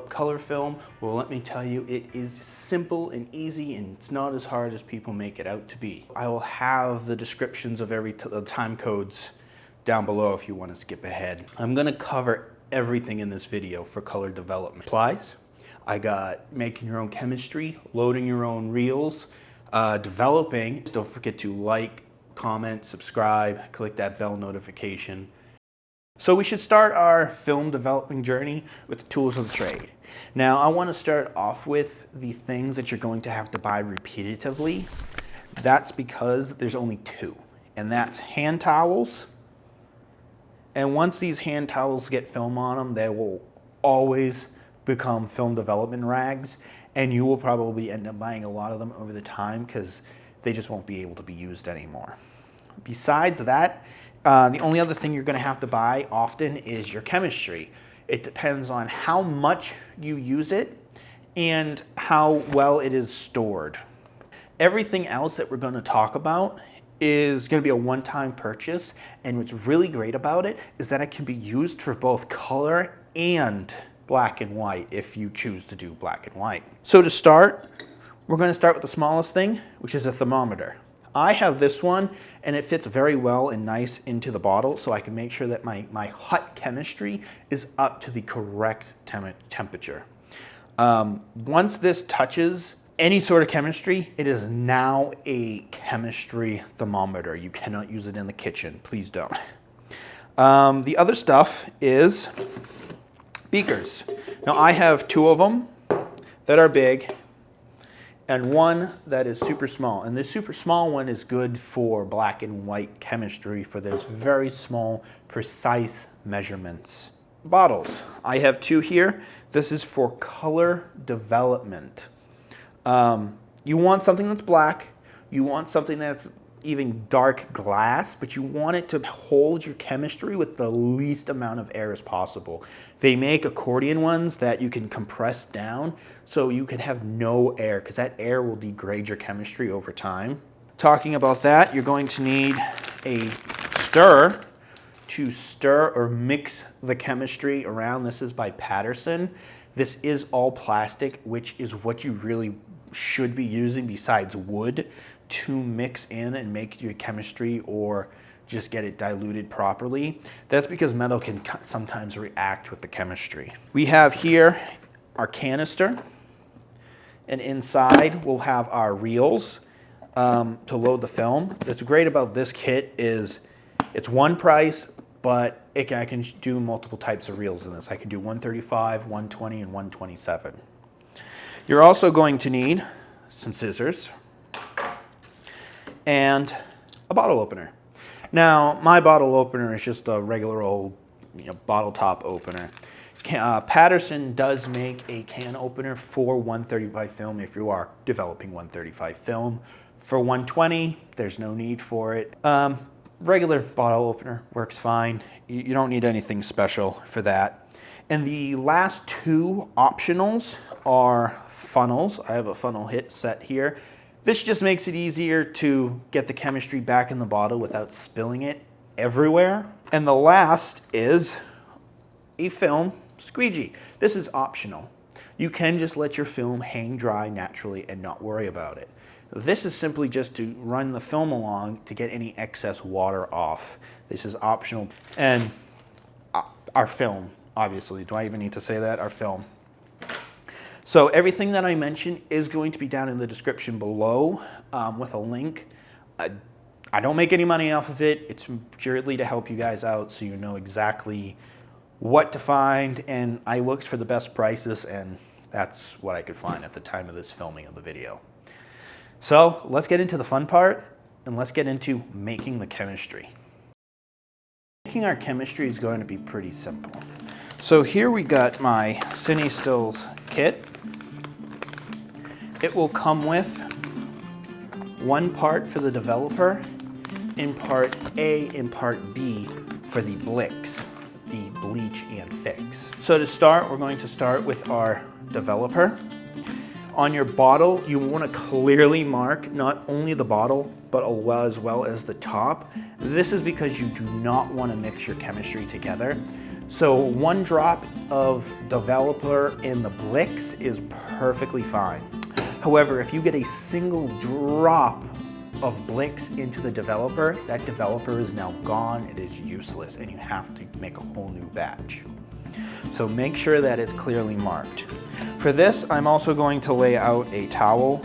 about color film, well, let me tell you, it is simple and easy, and it's not as hard as people make it out to be. I will have the descriptions of the time codes down below if you want to skip ahead. I'm gonna cover everything in this video for color development. Applies. I got making your own chemistry, loading your own reels, developing. Don't forget to like, comment, subscribe, click that bell notification. So we should start our film developing journey with the tools of the trade. Now I want to start off with the things that you're going to have to buy repetitively. That's because there's only two, and that's hand towels. And once these hand towels get film on them, they will always become film development rags, and you will probably end up buying a lot of them over the time because they just won't be able to be used anymore. Besides that, the only other thing you're going to have to buy often is your chemistry. It depends on how much you use it and how well it is stored. Everything else that we're going to talk about is going to be a one-time purchase, and what's really great about it is that it can be used for both color and black and white if you choose to do black and white. So to start, we're going to start with the smallest thing, which is a thermometer. I have this one, and it fits very well and nice into the bottle, so I can make sure that my hot chemistry is up to the correct temperature. Once this touches any sort of chemistry, it is now a chemistry thermometer. You cannot use it in the kitchen. Please don't. The other stuff is beakers. Now I have two of them that are big and one that is super small. And this super small one is good for black and white chemistry for those very small, precise measurements. Bottles. I have two here. This is for color development. You want something that's black. You want something that's even dark glass, but you want it to hold your chemistry with the least amount of air as possible. They make accordion ones that you can compress down so you can have no air, because that air will degrade your chemistry over time. Talking about that, you're going to need a stirrer to stir or mix the chemistry around. This is by Patterson. This is all plastic, which is what you really should be using besides wood to mix in and make your chemistry or just get it diluted properly. That's because metal can sometimes react with the chemistry. We have here our canister, and inside we'll have our reels to load the film. What's great about this kit is it's one price, but I can do multiple types of reels in this. I can do 135, 120, and 127. You're also going to need some scissors and a bottle opener. Now, my bottle opener is just a regular old bottle top opener. Patterson does make a can opener for 135 film if you are developing 135 film. For 120, there's no need for it. Regular bottle opener works fine. You don't need anything special for that. And the last two optionals are funnels. I have a funnel hit set here. This just makes it easier to get the chemistry back in the bottle without spilling it everywhere. And the last is a film squeegee. This is optional. You can just let your film hang dry naturally and not worry about it. This is simply just to run the film along to get any excess water off. This is optional. And our film, obviously. Do I even need to say that? Our film. So everything that I mentioned is going to be down in the description below with a link. I don't make any money off of it. It's purely to help you guys out so you know exactly what to find. And I looked for the best prices, and that's what I could find at the time of this filming of the video. So let's get into the fun part, and let's get into making the chemistry. Making our chemistry is going to be pretty simple. So here we got my cinestills kit. It will come with one part for the developer, in part A and part B for the Blix, the bleach and fix. So to start, we're going to start with our developer. On your bottle, you want to clearly mark not only the bottle, but as well as the top. This is because you do not want to mix your chemistry together. So 1 drop of developer in the Blix is perfectly fine. However, if you get a single drop of Blix into the developer, that developer is now gone, it is useless, and you have to make a whole new batch. So make sure that it's clearly marked. For this, I'm also going to lay out a towel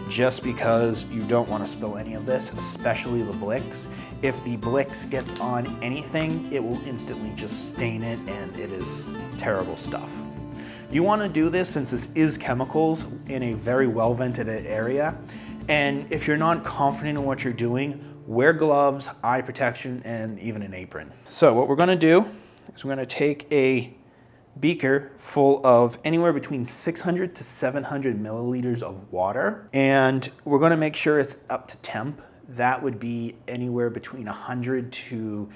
just because you don't want to spill any of this, especially the Blix. If the Blix gets on anything, it will instantly just stain it, and it is terrible stuff. You want to do this since this is chemicals in a very well ventilated area. And if you're not confident in what you're doing, wear gloves, eye protection, and even an apron. So what we're going to do is we're going to take a beaker full of anywhere between 600 to 700 milliliters of water. And we're going to make sure it's up to temp. That would be anywhere between 100 to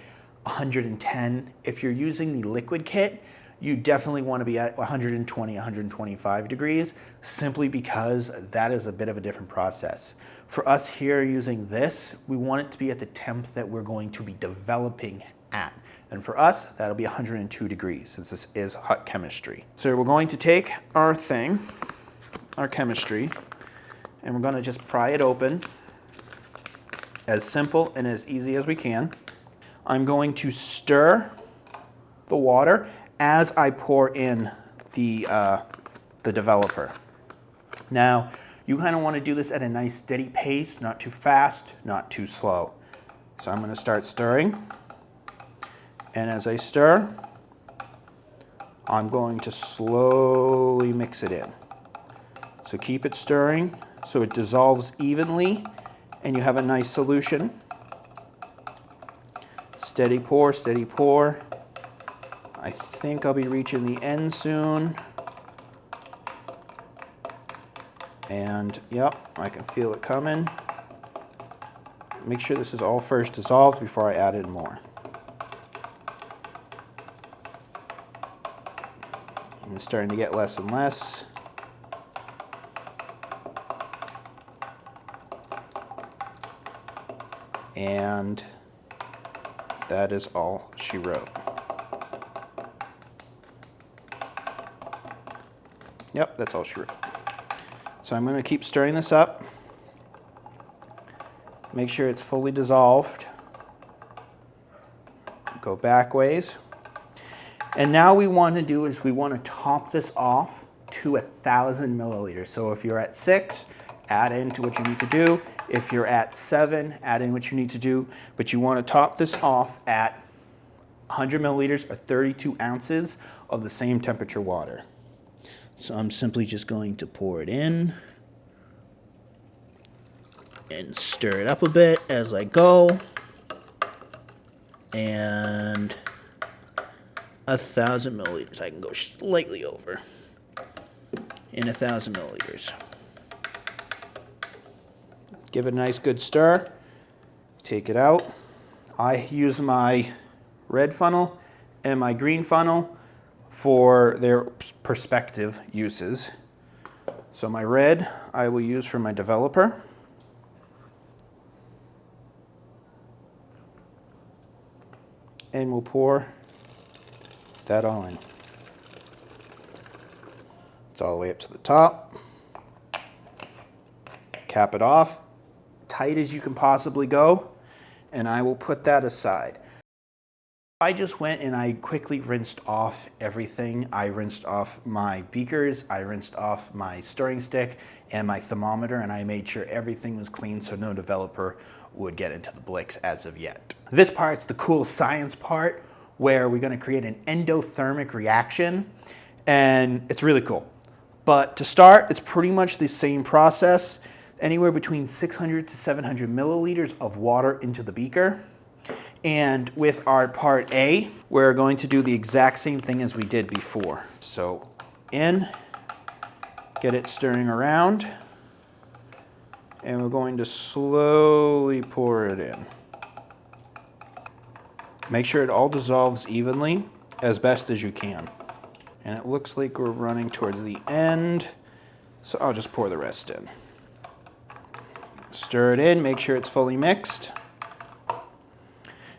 110. If you're using the liquid kit, you definitely want to be at 120, 125 degrees, simply because that is a bit of a different process. For us here using this, we want it to be at the temp that we're going to be developing at. And for us, that'll be 102 degrees, since this is hot chemistry. So we're going to take our thing, our chemistry, and we're going to just pry it open, as simple and as easy as we can. I'm going to stir the water as I pour in the developer. Now, you kind of want to do this at a nice steady pace, not too fast, not too slow. So I'm going to start stirring. And as I stir, I'm going to slowly mix it in. So keep it stirring so it dissolves evenly and you have a nice solution. Steady pour, steady pour. I think I'll be reaching the end soon. And yep, I can feel it coming. Make sure this is all first dissolved before I add in more. It's starting to get less and less. And that is all she wrote. Yep, that's all she wrote. So I'm going to keep stirring this up. Make sure it's fully dissolved. Go back ways. And now we want to do is we want to top this off to 1,000 milliliters. So if you're at 6, add into what you need to do. If you're at 7, add in what you need to do. But you want to top this off at 100 milliliters or 32 ounces of the same temperature water. So I'm simply just going to pour it in and stir it up a bit as I go. And 1,000 milliliters. I can go slightly over in 1,000 milliliters. Give it a nice good stir. Take it out. I use my red funnel and my green funnel for their perspective uses. So my red I will use for my developer. And we'll pour that all in. It's all the way up to the top. Cap it off, tight as you can possibly go, and I will put that aside. I just went and I quickly rinsed off everything. I rinsed off my beakers, I rinsed off my stirring stick and my thermometer, and I made sure everything was clean so no developer would get into the Blix as of yet. This part's the cool science part where we're going to create an endothermic reaction, and it's really cool. But to start, it's pretty much the same process, anywhere between 600 to 700 milliliters of water into the beaker. And with our part A, we're going to do the exact same thing as we did before. So in, get it stirring around, and we're going to slowly pour it in. Make sure it all dissolves evenly as best as you can. And it looks like we're running towards the end, so I'll just pour the rest in. Stir it in, make sure it's fully mixed.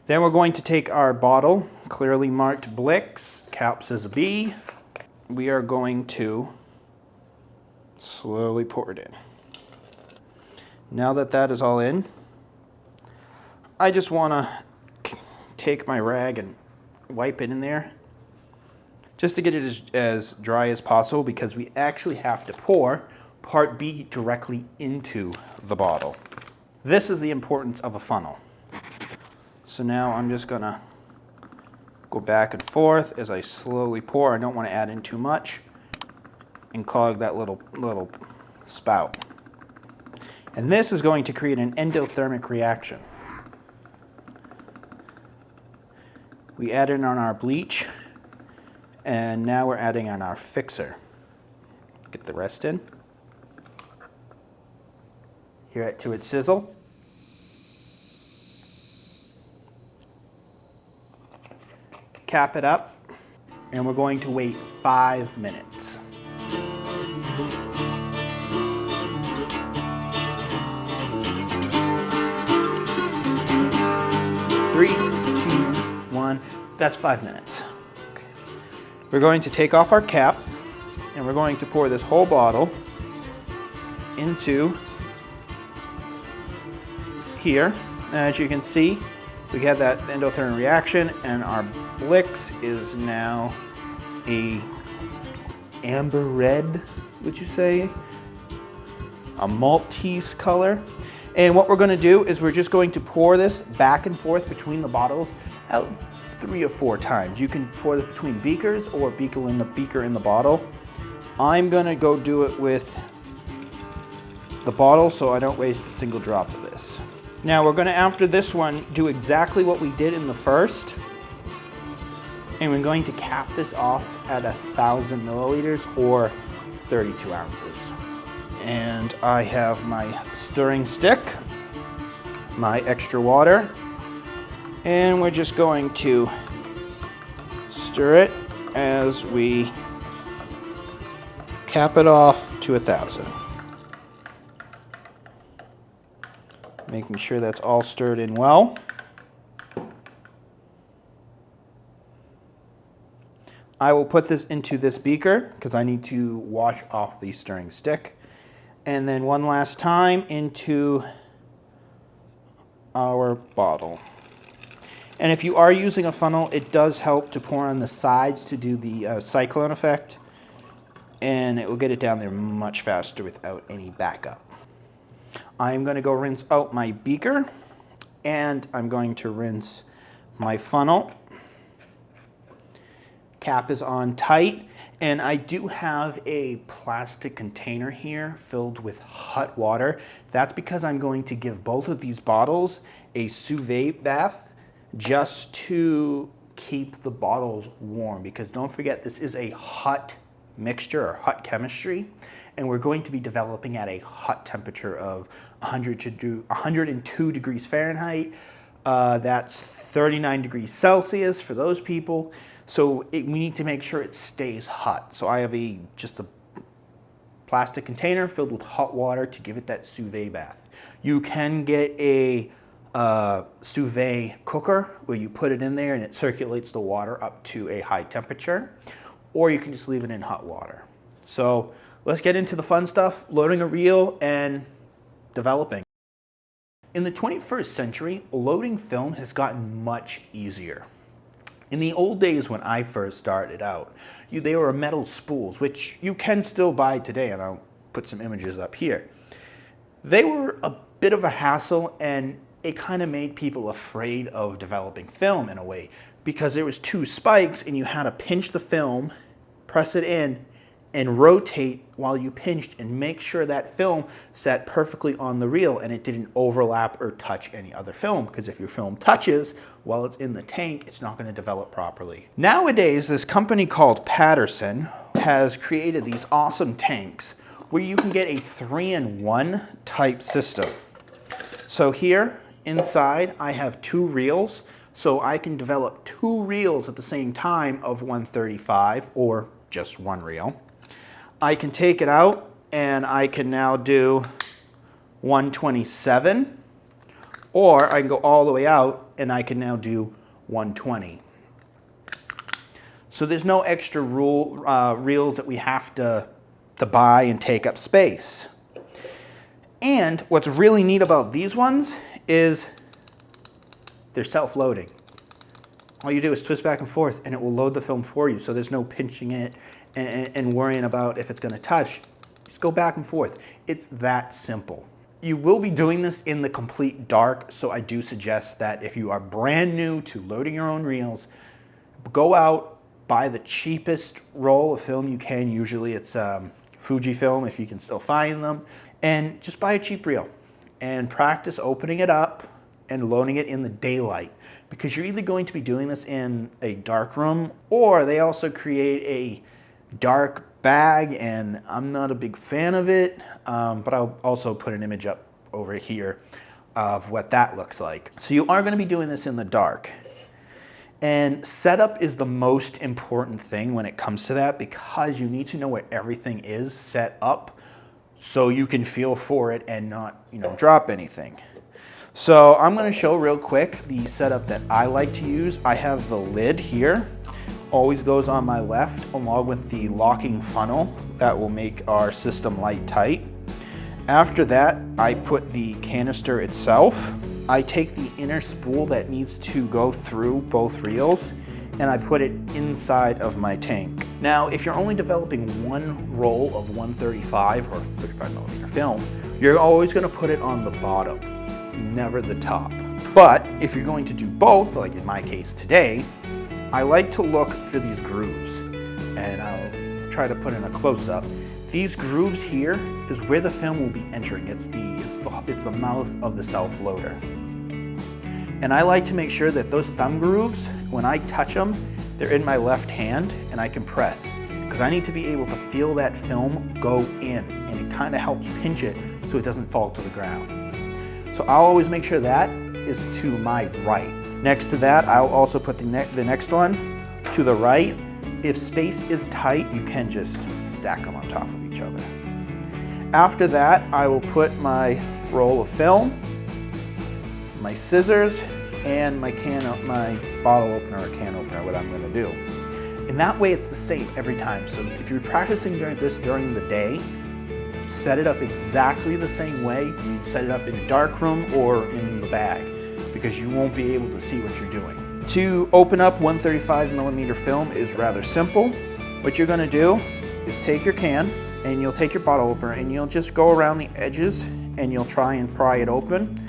Then we're going to take our bottle, clearly marked Blix, cap says B. We are going to slowly pour it in. Now that that is all in, I just want to take my rag and wipe it in there just to get it as dry as possible, because we actually have to pour part B directly into the bottle. This is the importance of a funnel. So now I'm just going to go back and forth as I slowly pour. I don't want to add in too much and clog that little spout. And this is going to create an endothermic reaction. We add in on our bleach, and now we're adding on our fixer. Get the rest in. Hear it to its sizzle. Cap it up, and we're going to wait 5 minutes. Three, two, one. That's 5 minutes. Okay. We're going to take off our cap, and we're going to pour this whole bottle into here. As you can see, we had that endothermic reaction, and our Blix is now a amber red, would you say? A Maltese color. And what we're going to do is we're just going to pour this back and forth between the bottles out 3 or 4 times. You can pour this between beakers or beaker in the bottle. I'm going to go do it with the bottle so I don't waste a single drop of this. Now we're going to, after this one, do exactly what we did in the first. And we're going to cap this off at 1,000 milliliters or 32 ounces. And I have my stirring stick, my extra water, and we're just going to stir it as we cap it off to 1,000. Making sure that's all stirred in well. I will put this into this beaker because I need to wash off the stirring stick. And then one last time into our bottle. And if you are using a funnel, it does help to pour on the sides to do the cyclone effect. And it will get it down there much faster without any backup. I'm going to go rinse out my beaker, and I'm going to rinse my funnel. Cap is on tight, and I do have a plastic container here filled with hot water. That's because I'm going to give both of these bottles a sous vide bath just to keep the bottles warm, because don't forget, this is a hot mixture or hot chemistry, and we're going to be developing at a hot temperature of 102 degrees Fahrenheit. That's 39 degrees Celsius for those people. So we need to make sure it stays hot. So I have just a plastic container filled with hot water to give it that sous vide bath. You can get a sous vide cooker where you put it in there and it circulates the water up to a high temperature, or you can just leave it in hot water. So let's get into the fun stuff, loading a reel and developing. In the 21st century, loading film has gotten much easier. In the old days when I first started out, they were metal spools, which you can still buy today, and I'll put some images up here. They were a bit of a hassle, and it kind of made people afraid of developing film in a way, because there was 2 spikes and you had to pinch the film, press it in, and rotate while you pinched and make sure that film sat perfectly on the reel and it didn't overlap or touch any other film, because if your film touches while it's in the tank, it's not going to develop properly. Nowadays, this company called Patterson has created these awesome tanks where you can get a 3-in-1 type system. So here inside I have 2 reels, so I can develop 2 reels at the same time of 135 or just 1 reel. I can take it out and I can now do 127 Or I can go all the way out and I can now do 120. So there's no extra reels that we have to buy and take up space. And what's really neat about these ones is they're self-loading. All you do is twist back and forth and it will load the film for you. So there's no pinching it and worrying about if it's going to touch. Just go back and forth. It's that simple. You will be doing this in the complete dark, so I do suggest that if you are brand new to loading your own reels, go out, buy the cheapest roll of film you can. Usually it's Fujifilm if you can still find them, and just buy a cheap reel and practice opening it up and loading it in the daylight, because you're either going to be doing this in a dark room, or they also create a dark bag, and I'm not a big fan of it, but I'll also put an image up over here of what that looks like. So you are going to be doing this in the dark, and setup is the most important thing when it comes to that, because you need to know where everything is set up so you can feel for it and not, drop anything. So I'm going to show real quick the setup that I like to use. I have the lid here, always goes on my left, along with the locking funnel that will make our system light tight. After that, I put the canister itself. I take the inner spool that needs to go through both reels and I put it inside of my tank. Now, if you're only developing one roll of 135 or 35mm film, you're always going to put it on the bottom, never the top. But if you're going to do both, like in my case today, I like to look for these grooves, and I'll try to put in a close-up. These grooves here is where the film will be entering. It's the mouth of the self-loader. And I like to make sure that those thumb grooves, when I touch them, they're in my left hand and I can press, because I need to be able to feel that film go in, and it kind of helps pinch it so it doesn't fall to the ground. So I'll always make sure that is to my right. Next to that, I'll also put the next one to the right. If space is tight, you can just stack them on top of each other. After that, I will put my roll of film, my scissors, and my bottle opener or can opener, what I'm going to do. And that way it's the same every time. So if you're practicing during the day, set it up exactly the same way you'd set it up in a dark room or in the bag, because you won't be able to see what you're doing. To open up 135mm film is rather simple. What you're going to do is take your can and you'll take your bottle opener and you'll just go around the edges and you'll try and pry it open.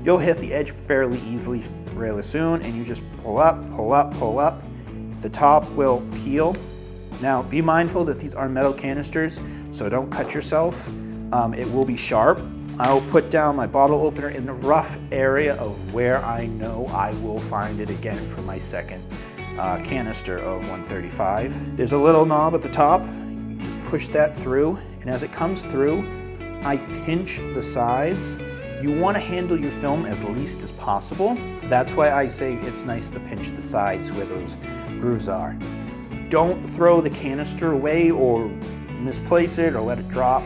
You'll hit the edge fairly easily really soon, and you just pull up, pull up, pull up. The top will peel. Now be mindful that these are metal canisters, so don't cut yourself. It will be sharp. I'll put down my bottle opener in the rough area of where I know I will find it again for my second canister of 135. There's a little knob at the top. You just push that through, and as it comes through, I pinch the sides. You want to handle your film as least as possible. That's why I say it's nice to pinch the sides where those grooves are. Don't throw the canister away or misplace it or let it drop.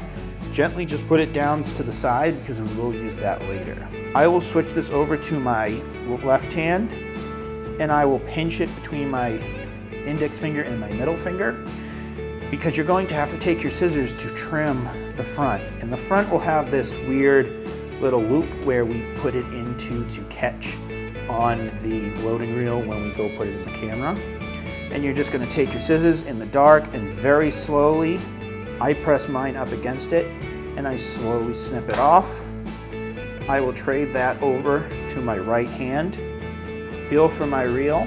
Gently just put it down to the side, because we will use that later. I will switch this over to my left hand, and I will pinch it between my index finger and my middle finger, because you're going to have to take your scissors to trim the front. And the front will have this weird little loop where we put it into to catch on the loading reel when we go put it in the camera. And you're just going to take your scissors in the dark and very slowly, I press mine up against it and I slowly snip it off. I will trade that over to my right hand, feel for my reel,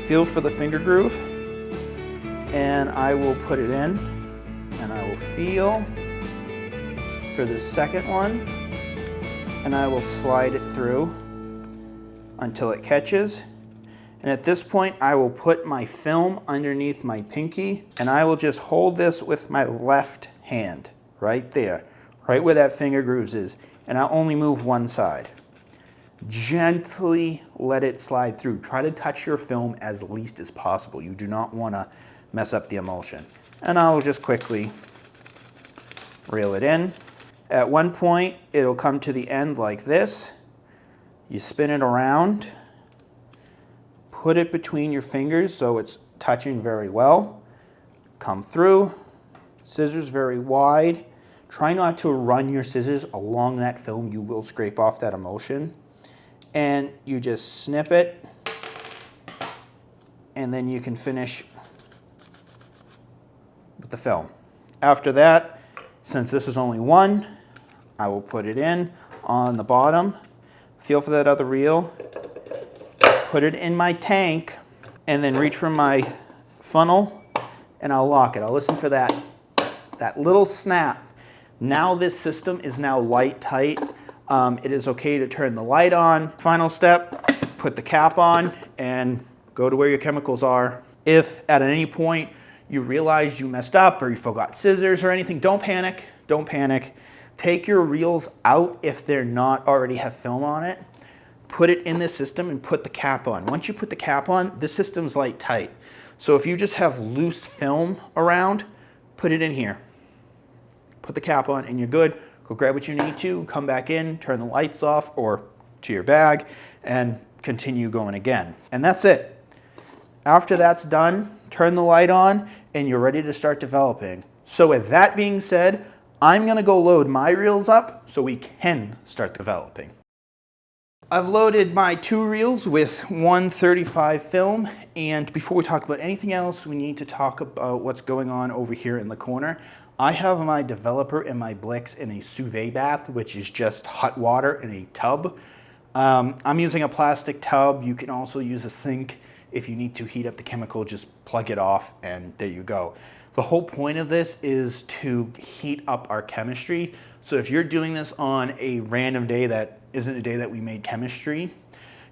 feel for the finger groove, and I will put it in, and I will feel for the second one, and I will slide it through until it catches. And at this point, I will put my film underneath my pinky, and I will just hold this with my left hand, right there, right where that finger grooves is, and I'll only move one side. Gently let it slide through. Try to touch your film as least as possible. You do not want to mess up the emulsion. And I'll just quickly reel it in. At one point, it'll come to the end like this. You spin it around, put it between your fingers so it's touching very well. Come through, scissors very wide. Try not to run your scissors along that film. You will scrape off that emulsion. And you just snip it, and then you can finish with the film. After that, since this is only one, I will put it in on the bottom, feel for that other reel, put it in my tank, and then reach for my funnel, and I'll lock it. I'll listen for that little snap. Now this system is now light tight. It is okay to turn the light on. Final step, put the cap on and go to where your chemicals are. If at any point you realize you messed up or you forgot scissors or anything, don't panic, don't panic. Take your reels out if they're not already have film on it. Put it in this system and put the cap on. Once you put the cap on, this system's light tight. So if you just have loose film around, put it in here. Put the cap on and you're good. Go grab what you need to, come back in, turn the lights off or to your bag, and continue going again. And that's it. After that's done, turn the light on, and you're ready to start developing. So with that being said, I'm gonna go load my reels up so we can start developing. I've loaded my 2 reels with 135 film, and before we talk about anything else, we need to talk about what's going on over here in the corner. I have my developer and my Blix in a sous vide bath, which is just hot water in a tub. I'm using a plastic tub. You can also use a sink. If you need to heat up the chemical, just plug it off and there you go. The whole point of this is to heat up our chemistry. So if you're doing this on a random day that isn't a day that we made chemistry,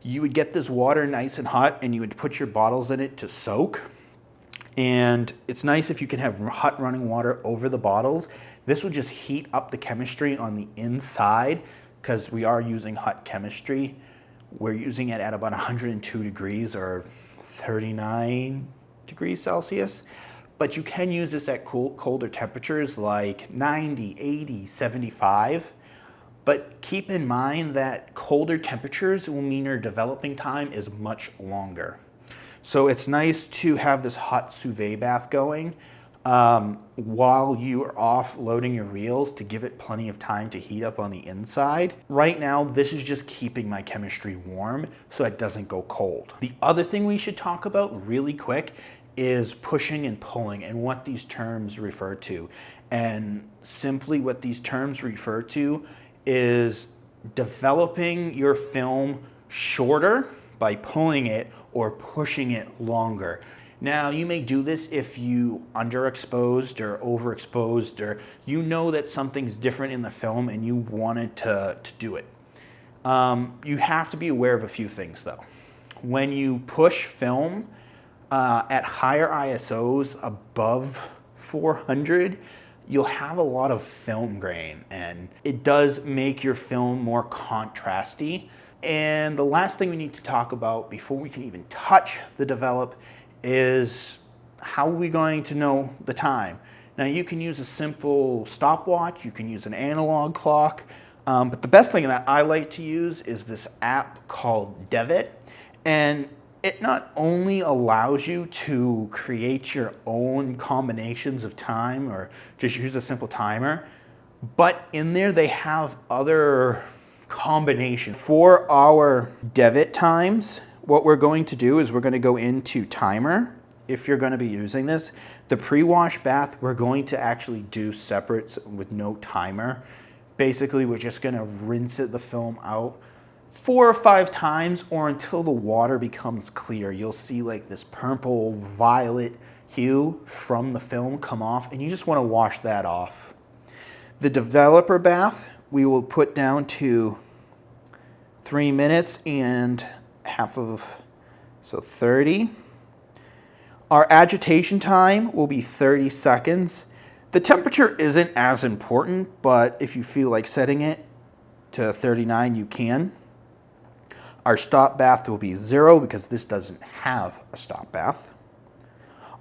you would get this water nice and hot and you would put your bottles in it to soak. And it's nice if you can have hot running water over the bottles. This will just heat up the chemistry on the inside because we are using hot chemistry. We're using it at about 102 degrees or 39 degrees Celsius. But you can use this at colder temperatures like 90, 80, 75. But keep in mind that colder temperatures will mean your developing time is much longer. So it's nice to have this hot sous vide bath going while you are off loading your reels to give it plenty of time to heat up on the inside. Right now, this is just keeping my chemistry warm so it doesn't go cold. The other thing we should talk about really quick is pushing and pulling and what these terms refer to. And simply what these terms refer to is developing your film shorter by pulling it or pushing it longer. Now, you may do this if you underexposed or overexposed, or you know that something's different in the film and you wanted to do it. You have to be aware of a few things though. When you push film at higher ISOs above 400, you'll have a lot of film grain and it does make your film more contrasty. And the last thing we need to talk about before we can even touch the develop is how are we going to know the time? Now you can use a simple stopwatch, you can use an analog clock, but the best thing that I like to use is this app called Devit. And it not only allows you to create your own combinations of time or just use a simple timer, but in there they have other combination. For our Devit times, what we're going to do is we're going to go into timer. If you're going to be using this, the pre-wash bath, we're going to actually do separate with no timer. Basically, we're just going to rinse the film out 4 or 5 times or until the water becomes clear. You'll see like this purple violet hue from the film come off and you just want to wash that off. The developer bath, we will put down to 3 minutes and half of, so 30. Our agitation time will be 30 seconds. The temperature isn't as important, but if you feel like setting it to 39, you can. Our stop bath will be 0 because this doesn't have a stop bath.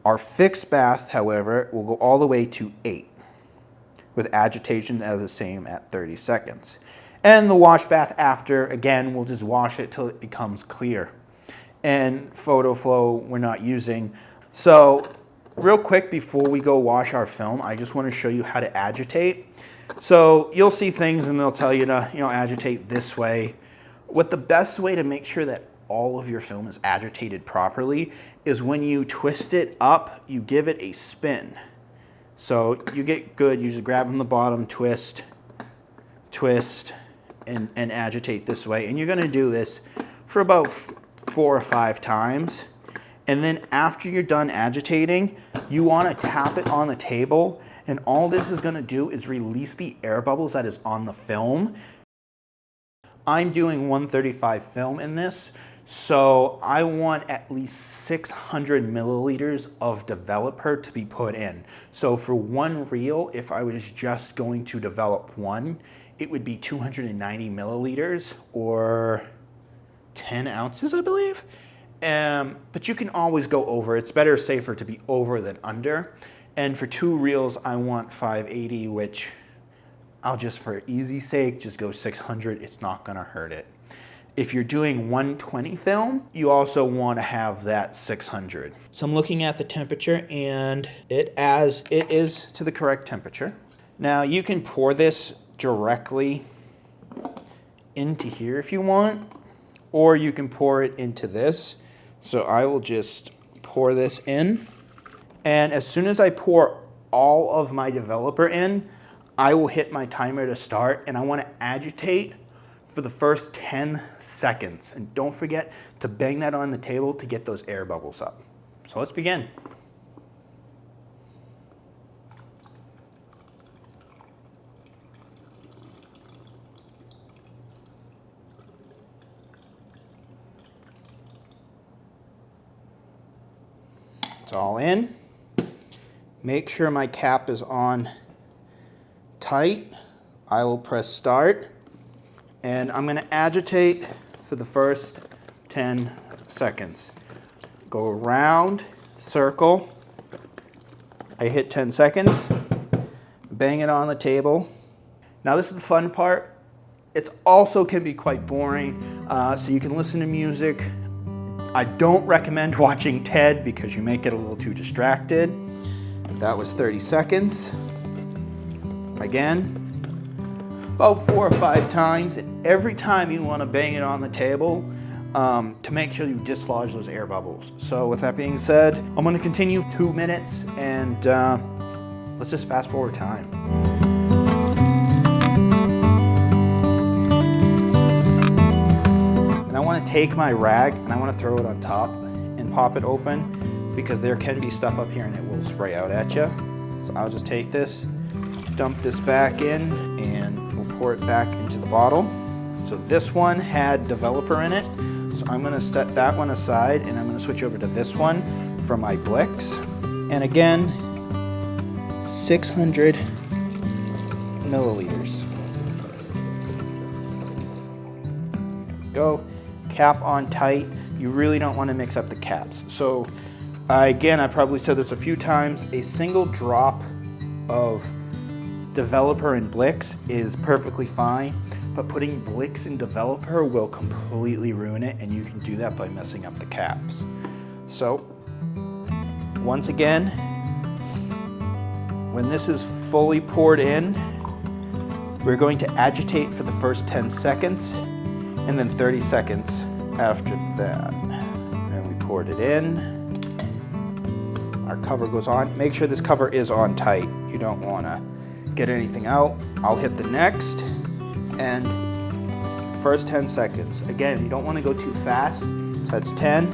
Our fixed bath, however, will go all the way to 8. with agitation as the same at 30 seconds. And the wash bath after, again, we'll just wash it till it becomes clear. And photo flow we're not using. So real quick before we go wash our film, I just want to show you how to agitate. So you'll see things and they'll tell you to, agitate this way. What the best way to make sure that all of your film is agitated properly is when you twist it up, you give it a spin. So you get good, you just grab from the bottom, twist, twist, and agitate this way. And you're gonna do this for about 4 or 5 times. And then after you're done agitating, you wanna tap it on the table, and all this is gonna do is release the air bubbles that is on the film. I'm doing 135 film in this, so I want at least 600 milliliters of developer to be put in. So for one reel, if I was just going to develop one, it would be 290 milliliters or 10 ounces, I believe. But you can always go over. It's better, safer to be over than under. And for 2 reels, I want 580, which I'll just, for easy sake, just go 600. It's not gonna hurt it. If you're doing 120 film, you also wanna have that 600. So I'm looking at the temperature, and it is to the correct temperature. Now you can pour this directly into here if you want, or you can pour it into this. So I will just pour this in. And as soon as I pour all of my developer in, I will hit my timer to start, and I want to agitate for the first 10 seconds. And don't forget to bang that on the table to get those air bubbles up. So let's begin. It's all in. Make sure my cap is on tight. I will press start, and I'm going to agitate for the first 10 seconds. Go around, circle. I hit 10 seconds, bang it on the table. Now this is the fun part. It also can be quite boring, so you can listen to music. I don't recommend watching TED because you may get a little too distracted. That was 30 seconds. Again, about 4 or 5 times, and every time you want to bang it on the table to make sure you dislodge those air bubbles. So with that being said, I'm going to continue 2 minutes, and let's just fast forward time. And I want to take my rag and I want to throw it on top and pop it open, because there can be stuff up here and it will spray out at you. So I'll just take this, dump this back in, and we'll pour it back into the bottle. So this one had developer in it, so I'm gonna set that one aside, and I'm gonna switch over to this one for my Blix. And again, 600 milliliters. Go, cap on tight. You really don't wanna mix up the caps. So again, I probably said this a few times, a single drop of developer and Blix is perfectly fine, but putting Blix in developer will completely ruin it, and you can do that by messing up the caps. So, once again, when this is fully poured in, we're going to agitate for the first 10 seconds, and then 30 seconds after that. And we poured it in. Our cover goes on. Make sure this cover is on tight. You don't want to get anything out. I'll hit the next, and first 10 seconds. Again, you don't want to go too fast. So that's 10,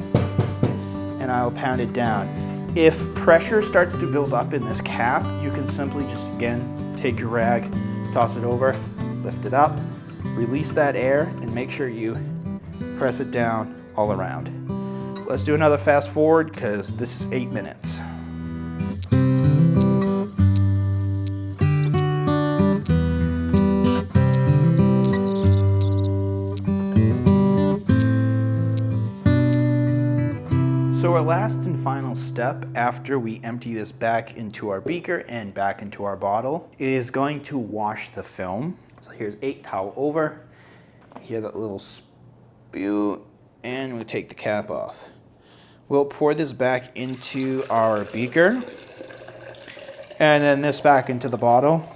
and I'll pound it down. If pressure starts to build up in this cap, you can simply just, again, take your rag, toss it over, lift it up, release that air, and make sure you press it down all around. Let's do another fast forward, because this is 8 minutes. So our last and final step after we empty this back into our beaker and back into our bottle is going to wash the film. So here's 8 towel over. Hear that little spew, and we take the cap off. We'll pour this back into our beaker, and then this back into the bottle.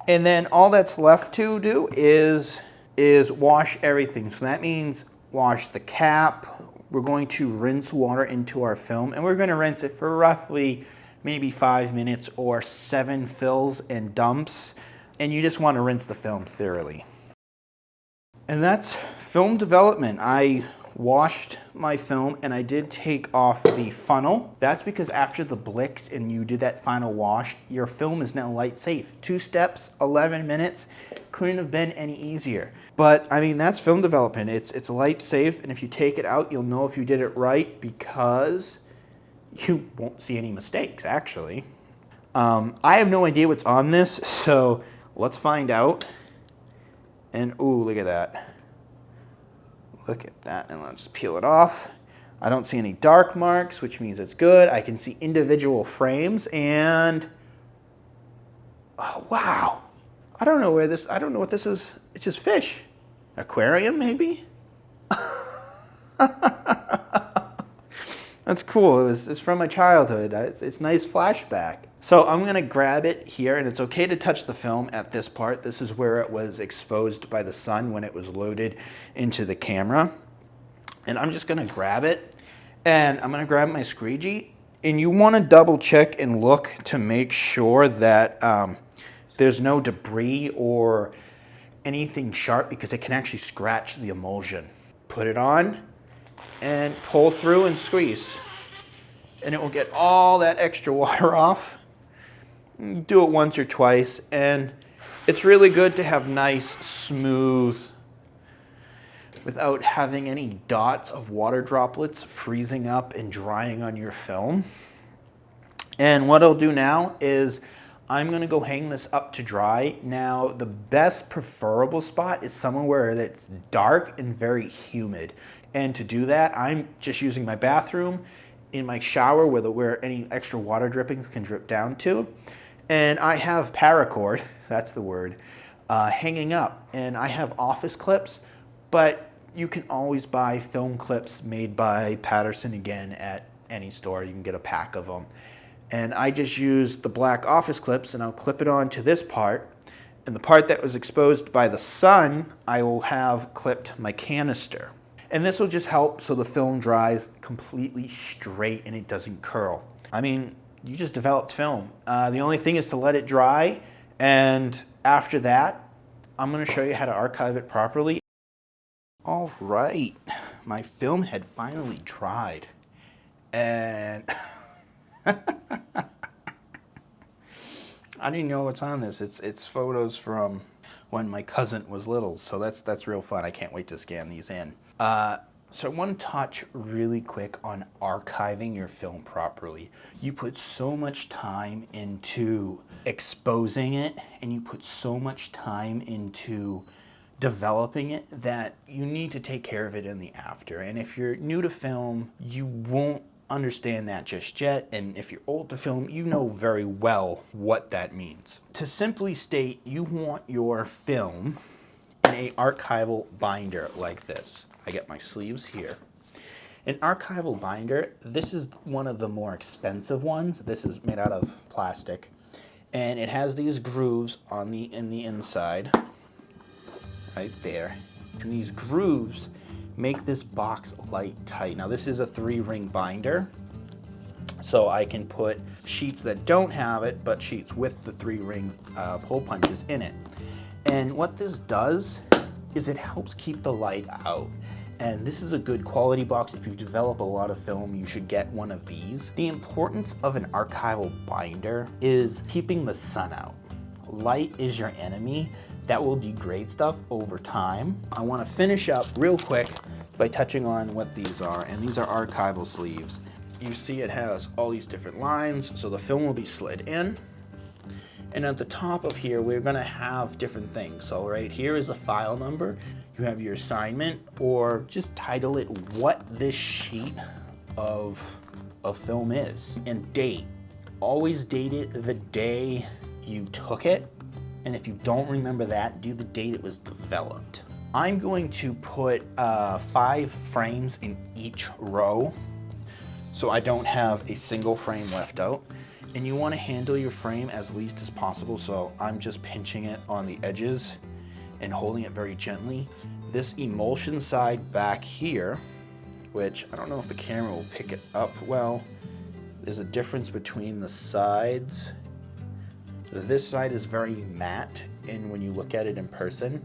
And then all that's left to do is wash everything. So that means wash the cap. We're going to rinse water into our film, and we're going to rinse it for roughly maybe 5 minutes or 7 fills and dumps. And you just want to rinse the film thoroughly. And that's film development. I washed my film and I did take off the funnel. That's because after the Blix and you did that final wash, your film is now light safe. 2 steps, 11 minutes. Couldn't have been any easier. But I mean, that's film development. It's light safe, and if you take it out, you'll know if you did it right because you won't see any mistakes, actually. I have no idea what's on this, so let's find out. And ooh, look at that. Look at that, and let's peel it off. I don't see any dark marks, which means it's good. I can see individual frames, and oh, wow. I don't know what this is. It's just fish. Aquarium, maybe? That's cool. It's from my childhood. It's nice flashback. So I'm gonna grab it here, and it's okay to touch the film at this part. This is where it was exposed by the sun when it was loaded into the camera. And I'm just gonna grab it, and I'm gonna grab my squeegee. And you wanna double check and look to make sure that there's no debris or anything sharp, because it can actually scratch the emulsion. Put it on and pull through and squeeze, and it will get all that extra water off. Do it once or twice, and it's really good to have nice, smooth, without having any dots of water droplets freezing up and drying on your film. And what I'll do now is I'm gonna go hang this up to dry. Now, the best preferable spot is somewhere where it's dark and very humid. And to do that, I'm just using my bathroom, in my shower where any extra water drippings can drip down to. And I have paracord, that's the word, hanging up. And I have office clips, but you can always buy film clips made by Patterson again at any store. You can get a pack of them. And I just use the black office clips, and I'll clip it on to this part. And the part that was exposed by the sun, I will have clipped my canister. And this will just help so the film dries completely straight and it doesn't curl. I mean, you just developed film. The only thing is to let it dry, and after that, I'm gonna show you how to archive it properly. All right, my film had finally dried, and I didn't know what's on this. It's photos from when my cousin was little, so that's real fun. I can't wait to scan these in. So I want to touch really quick on archiving your film properly. You put so much time into exposing it, and you put so much time into developing it, that you need to take care of it in the after. And if you're new to film, you won't understand that just yet. And if you're old to film, you know very well what that means. To simply state, you want your film in an archival binder like this. I get my sleeves here. An archival binder, this is one of the more expensive ones. This is made out of plastic, and it has these grooves in the inside, right there. And these grooves make this box light tight. Now this is a 3-ring binder, so I can put sheets that don't have it, but sheets with the 3-ring hole punches in it. And what this does is it helps keep the light out. And this is a good quality box. If you develop a lot of film, you should get one of these. The importance of an archival binder is keeping the sun out. Light is your enemy. That will degrade stuff over time. I want to finish up real quick by touching on what these are. And these are archival sleeves. You see it has all these different lines, so the film will be slid in. And at the top of here, we're gonna have different things. So right here is a file number. You have your assignment, or just title it what this sheet of film is. And date. Always date it the day you took it. And if you don't remember that, do the date it was developed. I'm going to put 5 frames in each row so I don't have a single frame left out. And you want to handle your frame as least as possible, so I'm just pinching it on the edges and holding it very gently. This emulsion side back here, which I don't know if the camera will pick it up well, there's a difference between the sides. This side is very matte, and when you look at it in person,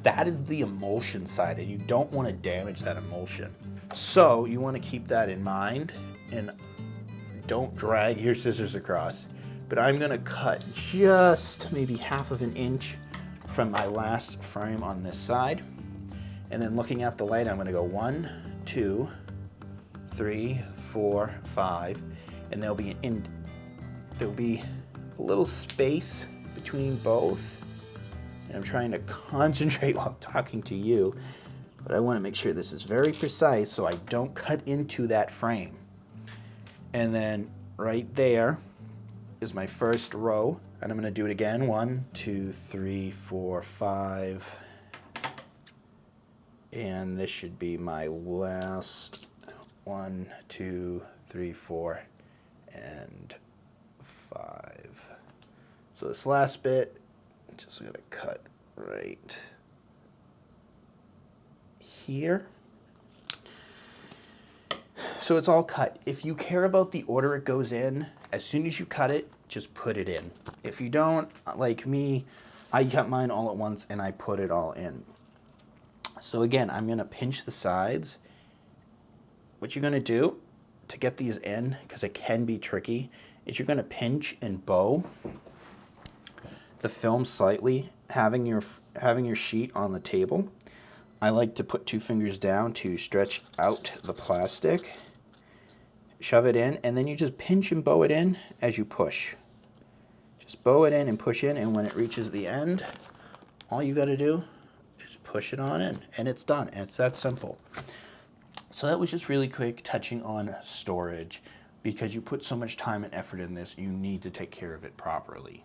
that is the emulsion side, and you don't want to damage that emulsion. So you want to keep that in mind, and don't drag your scissors across. But I'm gonna cut just maybe half of an inch from my last frame on this side. And then looking at the light, I'm gonna go 1, 2, 3, 4, 5, and there'll be a little space between both. And I'm trying to concentrate while talking to you, but I wanna make sure this is very precise so I don't cut into that frame. And then right there is my first row, and I'm gonna do it again. 1, 2, 3, 4, 5. And this should be my last 1, 2, 3, 4, and 5. So this last bit, I'm just gonna cut right here. So it's all cut. If you care about the order it goes in, as soon as you cut it, just put it in. If you don't, like me, I cut mine all at once and I put it all in. So again, I'm gonna pinch the sides. What you're gonna do to get these in, because it can be tricky, is you're gonna pinch and bow the film slightly, having your sheet on the table. I like to put 2 fingers down to stretch out the plastic, shove it in, and then you just pinch and bow it in as you push. Just bow it in and push in, and when it reaches the end, all you gotta do is push it on in, and it's done, and it's that simple. So that was just really quick touching on storage. Because you put so much time and effort in this, you need to take care of it properly.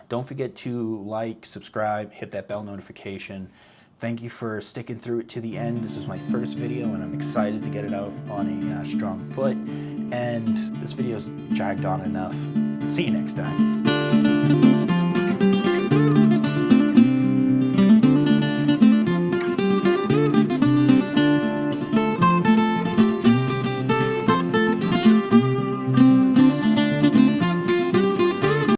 Don't forget to like, subscribe, hit that bell notification. Thank you for sticking through it to the end. This is my first video and I'm excited to get it out on a strong foot. And this video's dragged on enough. See you next time.